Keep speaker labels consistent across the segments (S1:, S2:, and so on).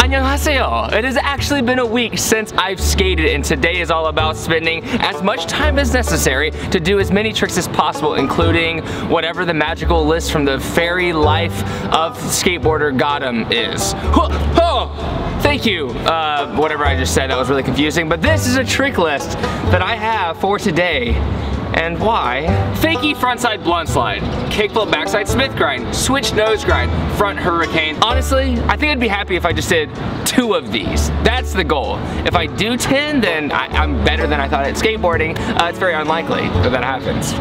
S1: Annyeonghaseyo! It has actually been a week since I've skated, and today is all about spending as much time as necessary to do as many tricks as possible, including whatever the magical list from the fairy life of skateboarder Gotham is. Thank you, whatever I just said, that was really confusing, but this is a trick list that I have for today. And why? Fakie frontside blunt slide, kickflip backside Smith grind, switch nose grind, front hurricane. Honestly, I think I'd be happy if I just did 2 of these. That's the goal. If I do 10, then I'm better than I thought at skateboarding. It's very unlikely that that happens.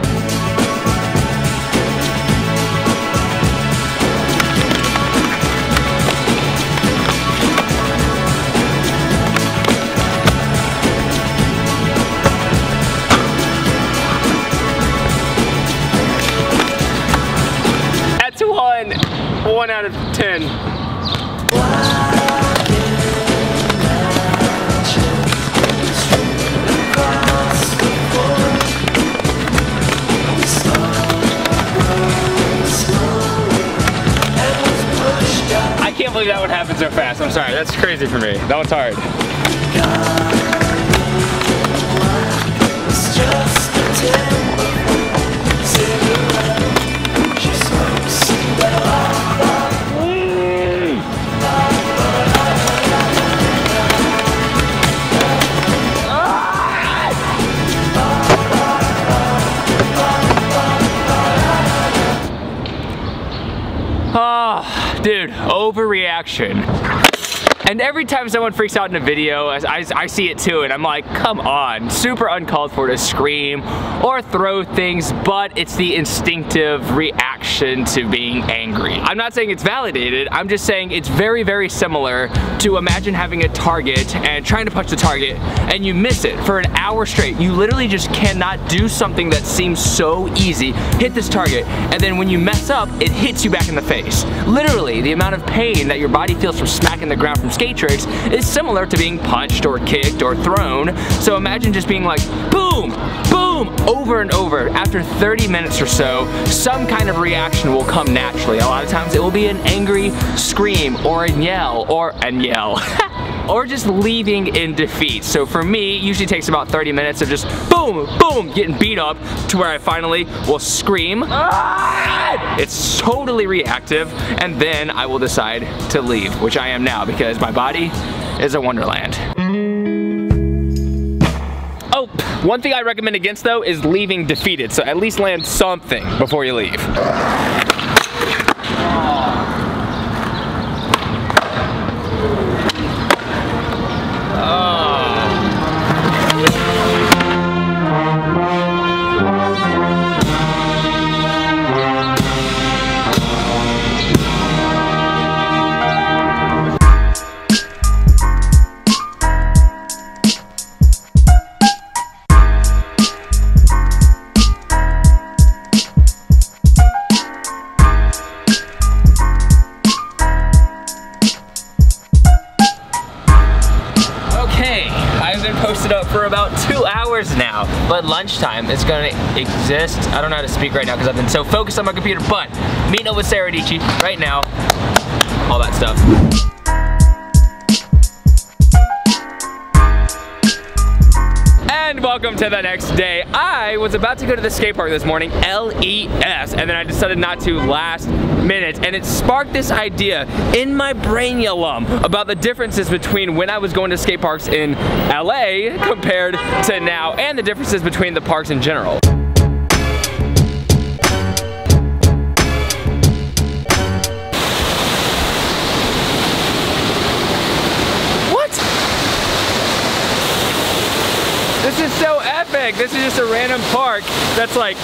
S1: One out of 10. I can't believe that would happen so fast. I'm sorry, that's crazy for me. That one's hard. Dude, overreaction. And every time someone freaks out in a video, I see it too, and I'm like, come on. Super uncalled for to scream or throw things, but it's the instinctive reaction to being angry. I'm not saying it's validated, I'm just saying it's very, very similar to imagine having a target and trying to punch the target and you miss it for an hour straight. You literally just cannot do something that seems so easy, hit this target, and then when you mess up, it hits you back in the face. Literally, the amount of pain that your body feels from smacking the ground from skate tricks is similar to being punched or kicked or thrown. So imagine just being like, boom, boom, over and over. After 30 minutes or so, some kind of reaction will come naturally. A lot of times it will be an angry scream or a yell or or just leaving in defeat. So for me, it usually takes about 30 minutes of just boom, boom, getting beat up to where I finally will scream. It's totally reactive, and then I will decide to leave, which I am now because my body is a wonderland. Oh, one thing I recommend against though is leaving defeated, so at least land something before you leave. Posted up for about 2 hours now, but lunchtime is gonna exist. I don't know how to speak right now because I've been so focused on my computer, but meeting up with Sarah Dici right now, all that stuff. And welcome to the next day. I was about to go to the skate park this morning, LES, and then I decided not to last minute, and it sparked this idea in my brainulum about the differences between when I was going to skate parks in LA compared to now, and the differences between the parks in general. This is so epic. This is just a random park that's like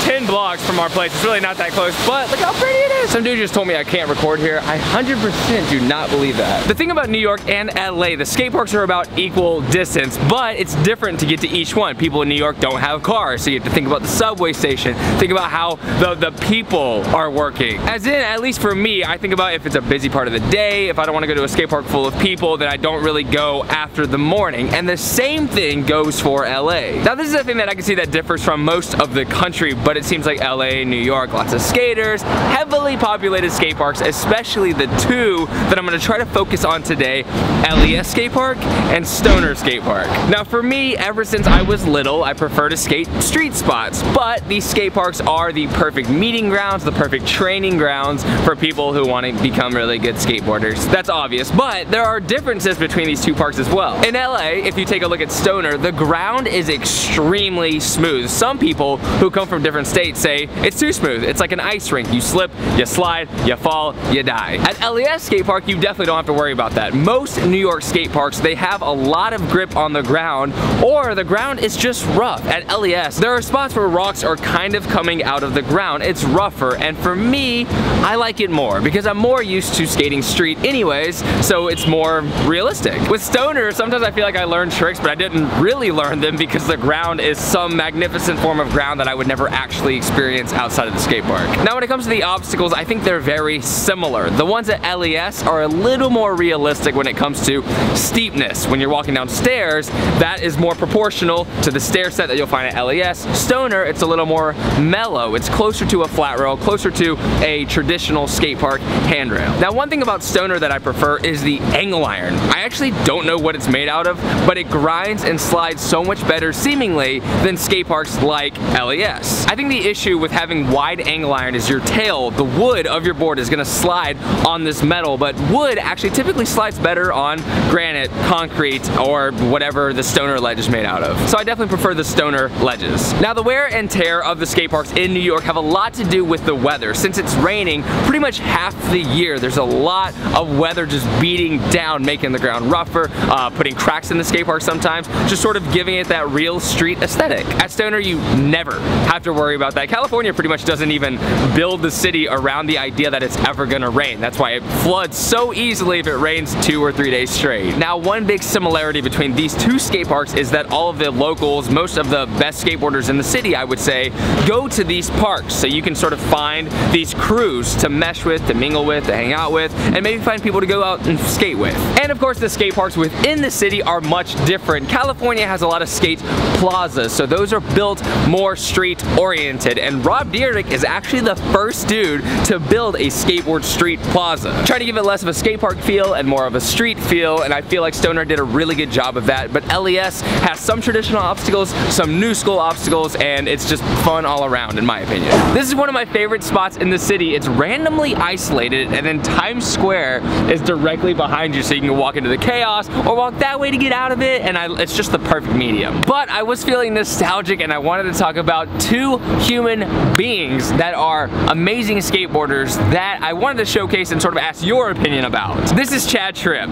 S1: 10 blocks from our place. It's really not that close, but look how pretty it is. Some dude just told me I can't record here. I 100% do not believe that. The thing about New York and LA, the skate parks are about equal distance, but it's different to get to each one. People in New York don't have cars, so you have to think about the subway station, think about how the people are working. As in, at least for me, I think about if it's a busy part of the day, if I don't want to go to a skate park full of people, then I don't really go after the morning. And the same thing goes for LA. Now this is a thing that I can see that differs from most of the country, but but it seems like LA, New York, lots of skaters, heavily populated skate parks, especially the two that I'm gonna try to focus on today, LES Skate Park and Stoner Skate Park. Now for me, ever since I was little, I prefer to skate street spots, but these skate parks are the perfect meeting grounds, the perfect training grounds for people who want to become really good skateboarders. That's obvious, but there are differences between these two parks as well. In LA, if you take a look at Stoner, the ground is extremely smooth. Some people who come from different states say it's too smooth. It's like an ice rink. You slip, you slide, you fall, you die. At LES Skate Park, you definitely don't have to worry about that. Most New York skate parks, they have a lot of grip on the ground, or the ground is just rough. At LES, there are spots where rocks are kind of coming out of the ground. It's rougher, and for me, I like it more because I'm more used to skating street anyways, so it's more realistic. With Stoner, sometimes I feel like I learned tricks, but I didn't really learn them because the ground is some magnificent form of ground that I would never actually experience outside of the skate park. Now when it comes to the obstacles, I think they're very similar. The ones at LES are a little more realistic when it comes to steepness. When you're walking down stairs, that is more proportional to the stair set that you'll find at LES. Stoner, it's a little more mellow. It's closer to a flat rail, closer to a traditional skate park handrail. Now one thing about Stoner that I prefer is the angle iron. I actually don't know what it's made out of, but it grinds and slides so much better seemingly than skate parks like LES. I think the issue with having wide angle iron is your tail, the wood of your board is gonna slide on this metal, but wood actually typically slides better on granite, concrete, or whatever the Stoner ledge is made out of. So I definitely prefer the Stoner ledges. Now the wear and tear of the skate parks in New York have a lot to do with the weather. Since it's raining pretty much half the year, there's a lot of weather just beating down, making the ground rougher, putting cracks in the skate park sometimes, just sort of giving it that real street aesthetic. At Stoner, you never have to worry about that. California pretty much doesn't even build the city around the idea that it's ever gonna rain. That's why it floods so easily if it rains 2 or 3 days straight. Now, one big similarity between these two skate parks is that all of the locals, most of the best skateboarders in the city, I would say, go to these parks. So you can sort of find these crews to mesh with, to mingle with, to hang out with, and maybe find people to go out and skate with. And of course, the skate parks within the city are much different. California has a lot of skate plazas, so those are built more street oriented, and Rob Dyrdek is actually the first dude to build a skateboard street plaza, trying to give it less of a skate park feel and more of a street feel, and I feel like Stoner did a really good job of that. But LES has some traditional obstacles, some new school obstacles, and it's just fun all around in my opinion. This is one of my favorite spots in the city. It's randomly isolated, and then Times Square is directly behind you, so you can walk into the chaos or walk that way to get out of it, and it's just the perfect medium. But I was feeling nostalgic, and I wanted to talk about two human beings that are amazing skateboarders that I wanted to showcase and sort of ask your opinion about. This is Chad Tripp.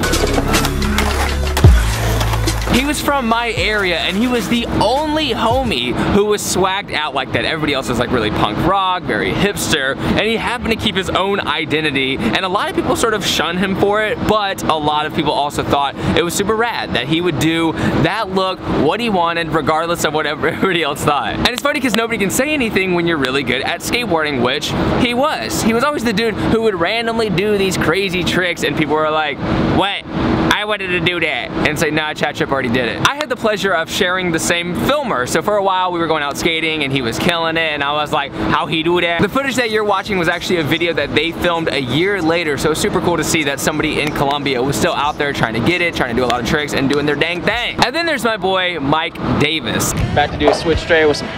S1: He was from my area, and he was the only homie who was swagged out like that. Everybody else was like really punk rock, very hipster, and he happened to keep his own identity, and a lot of people sort of shun him for it, but a lot of people also thought it was super rad that he would do that look, what he wanted, regardless of what everybody else thought. And it's funny because nobody can say anything when you're really good at skateboarding, which he was. He was always the dude who would randomly do these crazy tricks, and people were like, what? I wanted to do that, and say, nah, Chad Tripp already did it. I had the pleasure of sharing the same filmer, so for a while we were going out skating and he was killing it, and I was like, how he do that? The footage that you're watching was actually a video that they filmed a year later, so it's super cool to see that somebody in Colombia was still out there trying to get it, trying to do a lot of tricks and doing their dang thing. And then there's my boy, Mike Davis.
S2: About to do a switch straight with some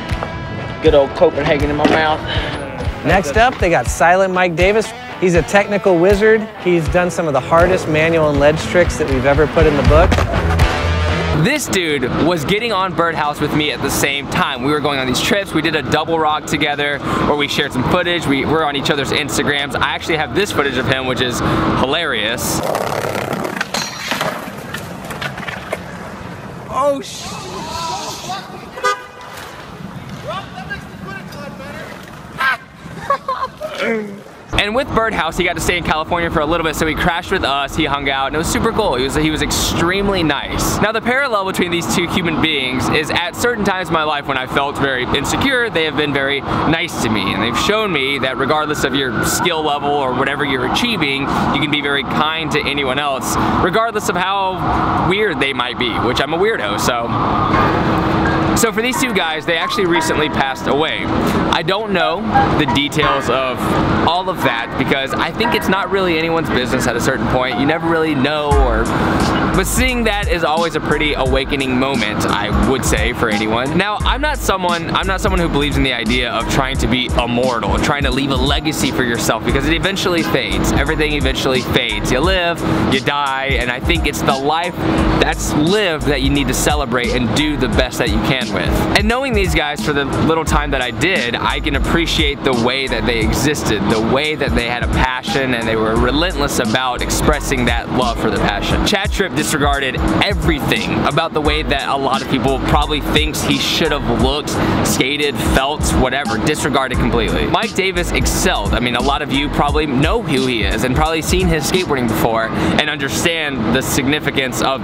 S2: good old Copenhagen in my mouth.
S3: Next up, they got Silent Mike Davis. He's a technical wizard. He's done some of the hardest manual and ledge tricks that we've ever put in the book.
S1: This dude was getting on Birdhouse with me at the same time. We were going on these trips. We did a double rock together where we shared some footage. We were on each other's Instagrams. I actually have this footage of him, which is hilarious. Oh, And with Birdhouse, he got to stay in California for a little bit, so he crashed with us, he hung out, and it was super cool. He was extremely nice. Now the parallel between these two human beings is at certain times in my life when I felt very insecure, they have been very nice to me, and they've shown me that regardless of your skill level or whatever you're achieving, you can be very kind to anyone else, regardless of how weird they might be, which I'm a weirdo, so. So for these two guys, they actually recently passed away. I don't know the details of all of that because I think it's not really anyone's business at a certain point. You never really know, but seeing that is always a pretty awakening moment, I would say, for anyone. Now, I'm not someone who believes in the idea of trying to be immortal, trying to leave a legacy for yourself, because it eventually fades. Everything eventually fades. You live, you die, and I think it's the life that's lived that you need to celebrate and do the best that you can with. And knowing these guys for the little time that I did, I can appreciate the way that they existed, the way that they had a passion and they were relentless about expressing that love for the passion. Chad Tripp disregarded everything about the way that a lot of people probably thinks he should have looked, skated, felt, whatever. Disregarded completely. Mike Davis excelled. I mean, a lot of you probably know who he is and probably seen his skateboarding before and understand the significance of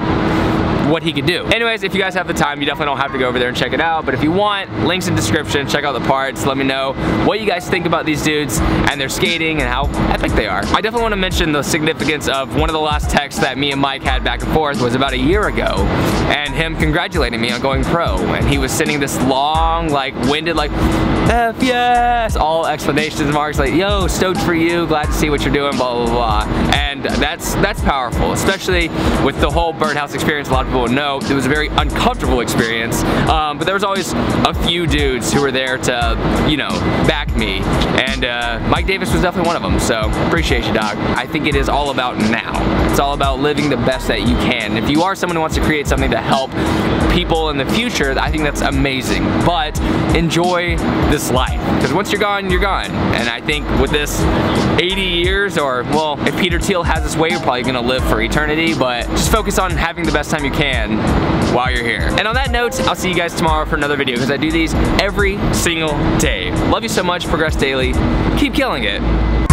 S1: what he could do. Anyways, if you guys have the time, you definitely don't have to go over there and check it out, but if you want, links in description, check out the parts, let me know what you guys think about these dudes and their skating and how epic they are. I definitely want to mention the significance of one of the last texts that me and Mike had back and forth was about a year ago, and him congratulating me on going pro, and he was sending this long, like, winded, like, F yes, all exclamation marks, like, yo, stoked for you, glad to see what you're doing, blah, blah, blah. And that's powerful, especially with the whole birdhouse experience. A lot of people know it was a very uncomfortable experience, but there was always a few dudes who were there to, you know, back me, and Mike Davis was definitely one of them, so appreciate you, dog. I think it is all about now. It's all about living the best that you can. If you are someone who wants to create something to help people in the future, I think that's amazing, but enjoy this life, because once you're gone, you're gone. And I think with this 80 years, or, well, if Peter Thiel has his way, you're probably gonna live for eternity, but just focus on having the best time you can while you're here. And on that note, I'll see you guys tomorrow for another video, because I do these every single day. Love you so much, progress daily, keep killing it.